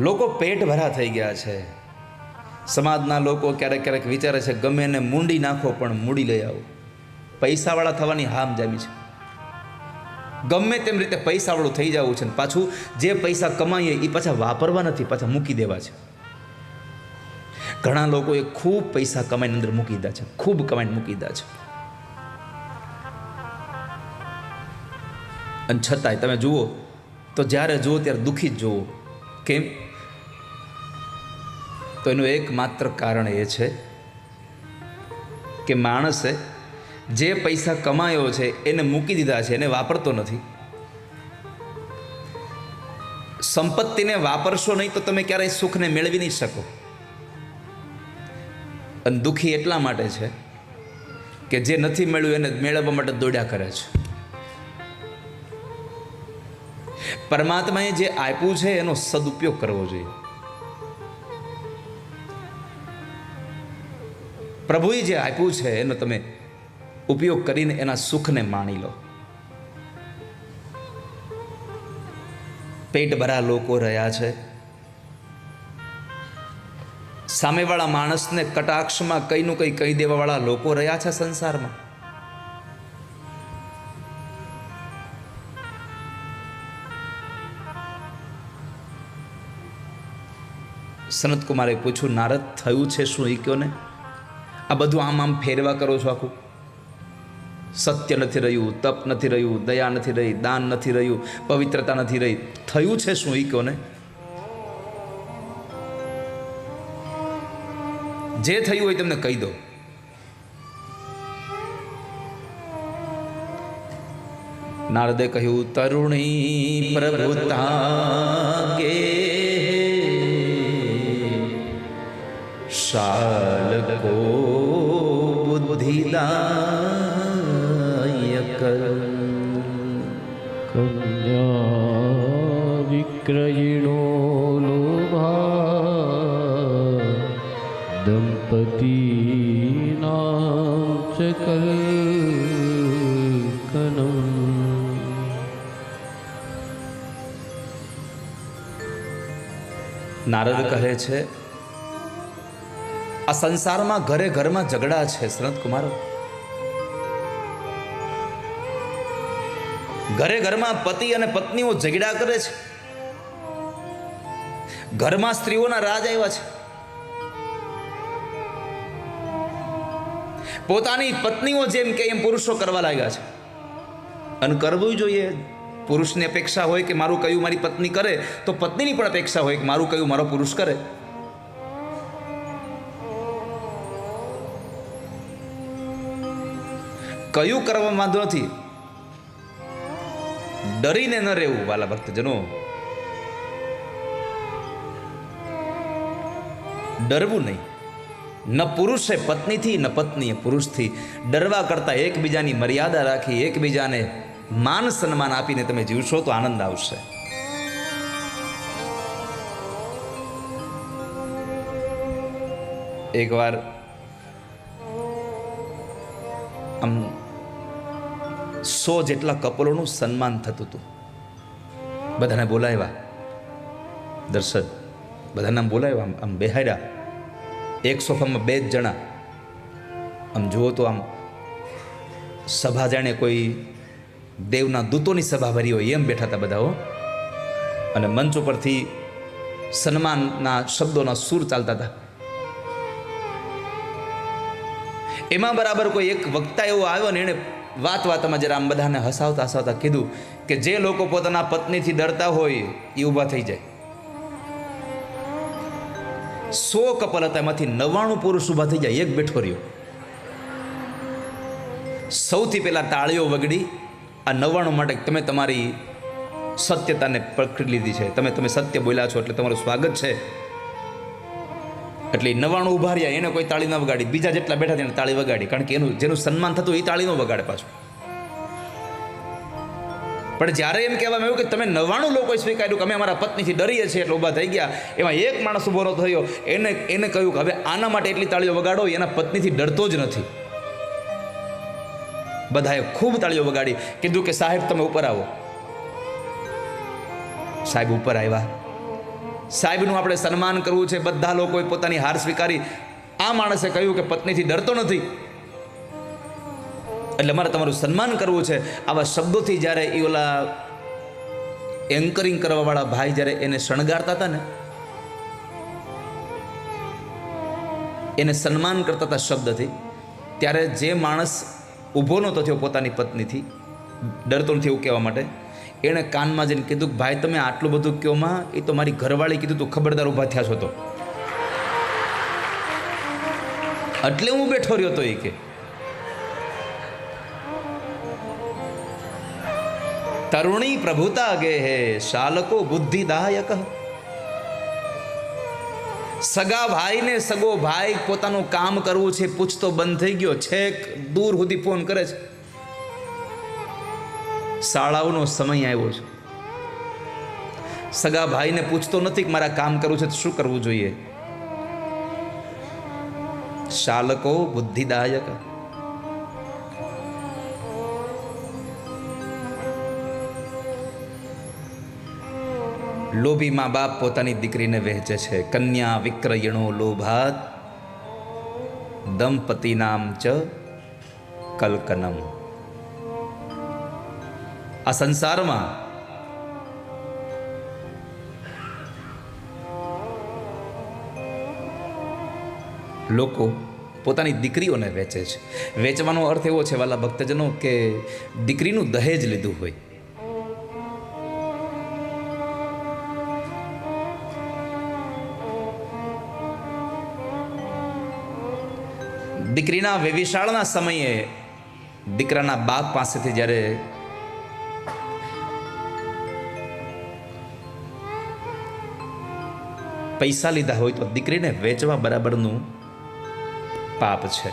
લોકો પેટ ભરા થઈ ગયા છે. સમાજના લોકો ક્યારેક ક્યારેક વિચારે છે ગમે એને મૂંડી નાખો પણ મૂડી લઈ આવો. પૈસાવાળા થવાની હામ જામી છે. ગમે તેમ રીતે પૈસાવાળું થઈ જવું છે. પાછું જે પૈસા કમાઈએ એ પાછા વાપરવા નથી, પાછા મૂકી દેવા છે. ઘણા લોકોએ ખૂબ પૈસા કમાઈને અંદર મૂકી દીધા છે, ખૂબ કમાઈને મૂકી દીધા છે. અને છતાંય તમે જુઓ તો જ્યારે જુઓ ત્યારે દુઃખી જ જુઓ. કેમ? તો એનું એકમાત્ર કારણ એ છે કે માણસે જે પૈસા કમાયો છે એને મૂકી દીધા છે, એને વાપરતો નથી. સંપત્તિને વાપરશો નહીં તો તમે ક્યારેય સુખને મેળવી નહીં શકો. અને દુઃખી એટલા માટે છે કે જે નથી મેળવ્યું એને મેળવવા માટે દોડ્યા કરે છે. પરમાત્માએ જે આપ્યું છે એનો સદુપયોગ કરવો જોઈએ. પ્રભુએ જે આપ્યું છે એનો તમે ઉપયોગ કરીને એના સુખને માણી લો. પેટ ભરા લોકો રહ્યા છે. સામેવાળા માણસને કટાક્ષમાં કંઈનું કંઈ કહી દેવાવાળા લોકો રહ્યા છે સંસારમાં. સનત કુમારે પૂછ્યું, નારદ થયું છે શું? એ કયો ને. આ બધું આમ ફેરવા કરો છો આખું. સત્ય નથી રહ્યું, તપ નથી રહ્યું, દયા નથી રહી, દાન નથી રહ્યું, પવિત્રતા નથી રહી. થયું છે શું? એ કયો ને. જે થયું હોય તમને કહી દો. નારદે કહ્યું, તરુણી પ્રભુતા ગે શાલકો બુદ્ધિદાયક કન્યા વિક્રયિણો લોભા દંપતીનાં ચ કલ્કનમ. નારદ કહે છે આ સંસારમાં ઘરે ઘરમાં ઝઘડા છે સનત કુમારો. ઘરે ઘરમાં પતિ અને પત્નીઓ ઝઘડા કરે છે. ઘરમાં સ્ત્રીઓના રાજ આવ્યા છે. પોતાની પત્નીઓ જેમ કે એમ પુરુષો કરવા લાગ્યા છે. અને કરવું જોઈએ. પુરુષની અપેક્ષા હોય કે મારું કયું મારી પત્ની કરે, તો પત્નીની પણ અપેક્ષા હોય કે મારું કયું મારો પુરુષ કરે. કયું કરવામાં વાંધો નથી, ડરીને ન રહેવું. વાલા ભક્તજનો, ડરવું નહીં. ન પુરુષે પત્નીથી ન પત્નીએ પુરુષથી. ડરવા કરતાં એકબીજાની મર્યાદા રાખી, એકબીજાને માન સન્માન આપીને તમે જીવશો તો આનંદ આવશે. એકવાર આમ 100 જેટલા કપલોનું સન્માન થતું હતું. બધાને બોલાવ્યા, દર્શન બધાને બોલાવ્યા, આમ બેહાડ્યા. એક સોફામાં 2 જ જણા. આમ જુઓ તો આમ સભા જાણે કોઈ દેવના દૂતોની સભા ભરી હોય એમ બેઠા હતા બધા. અને મંચ ઉપરથી સન્માનના શબ્દોના સૂર ચાલતા હતા. એમાં બરાબર કોઈ એક વક્તા એવો આવ્યો ને એણે વાતમાં જરા આમ બધાને હસાવતા હસાવતા કીધું કે જે લોકો પોતાના પત્નીથી ડરતા હોય એ ઊભા થઈ જાય. 100 કપલ હતા, એમાંથી 99 પુરુષ ઊભા થઈ જાય, એક બેઠો રહ્યો. સૌથી પહેલા તાળીઓ વગડી. આ 99 માટે તમે તમારી સત્યતાને પકડી લીધી છે, તમે સત્ય બોલ્યા છો એટલે તમારું સ્વાગત છે. એટલે 99 ઊભા રહ્યા, એને કોઈ તાળી ન વગાડી. બીજા જેટલા બેઠા તેને તાળી વગાડી, કારણ કે એનું જેનું સન્માન થતું એ તાળી ન વગાડે પાછું. પણ જ્યારે એમ કહેવામાં આવ્યું કે તમે 99 લોકોએ સ્વીકાર્યું કે અમે અમારા પત્નીથી ડરીએ છીએ એટલે ઊભા થઈ ગયા, એમાં એક માણસ ઊભો થયો. એને કહ્યું કે હવે આના માટે એટલી તાળીઓ વગાડો, એના પત્નીથી ડરતો જ નથી. બધાએ ખૂબ તાળીઓ વગાડી. કીધું કે સાહેબ તમે ઉપર આવો. સાહેબ ઉપર આવ્યા. સાહેબનું આપણે સન્માન કરવું છે, બધા લોકોએ પોતાની હાર સ્વીકારી. આ માણસે કહ્યું કે પત્નીથી ડરતો નથી, એટલે મારે તમારું સન્માન કરવું છે. આવા શબ્દોથી જ્યારે એ ઓલા એન્કરિંગ કરવાવાળા ભાઈ જ્યારે એને શણગારતા હતા ને, એને સન્માન કરતા હતા શબ્દથી, ત્યારે જે માણસ ઊભો નહોતો થયો પોતાની પત્નીથી, ડરતો નથી એવું કહેવા માટે, એણે કાનમાં જઈને કીધું કે ભાઈ તમે આટલું બધું કયોમાં, એ તો મારી ઘરવાળી કીધું તું ખબરદાર ઊભા થયા છો તો, એટલે હું બેઠો રહ્યો તો. એ કે તરુણી પ્રભુતા ગે હે શાલકો બુદ્ધિદાયક. સગા ભાઈને સગો ભાઈ પોતાનું કામ કરવું છે પૂછતો બંધ થઈ ગયો, છેક દૂર સુધી ફોન કરે છે. શાળાઓનો સમય આવ્યો છે, સગા ભાઈને પૂછતો નથી કે મારા કામ કરવું છે તો શું કરવું જોઈએ. શાલકો બુદ્ધિદાયક. લોભી મા બાપ પોતાની દીકરીને વહેંચે છે. કન્યા વિક્રયણો લોભાત દંપતિ નામ ચ કલ્કનમ. આ સંસારમાં લોકો પોતાની દીકરીઓને વેચે છે. વેચવાનો અર્થ એવો છે વાલા ભક્તજનો કે દીકરીનું દહેજ લીધું હોય. દીકરીના વેવિશાળના સમયે દીકરાના બાપ પાસેથી જ્યારે પૈસા લીધા હોય તો દીકરીને વેચવા બરાબરનું પાપ છે.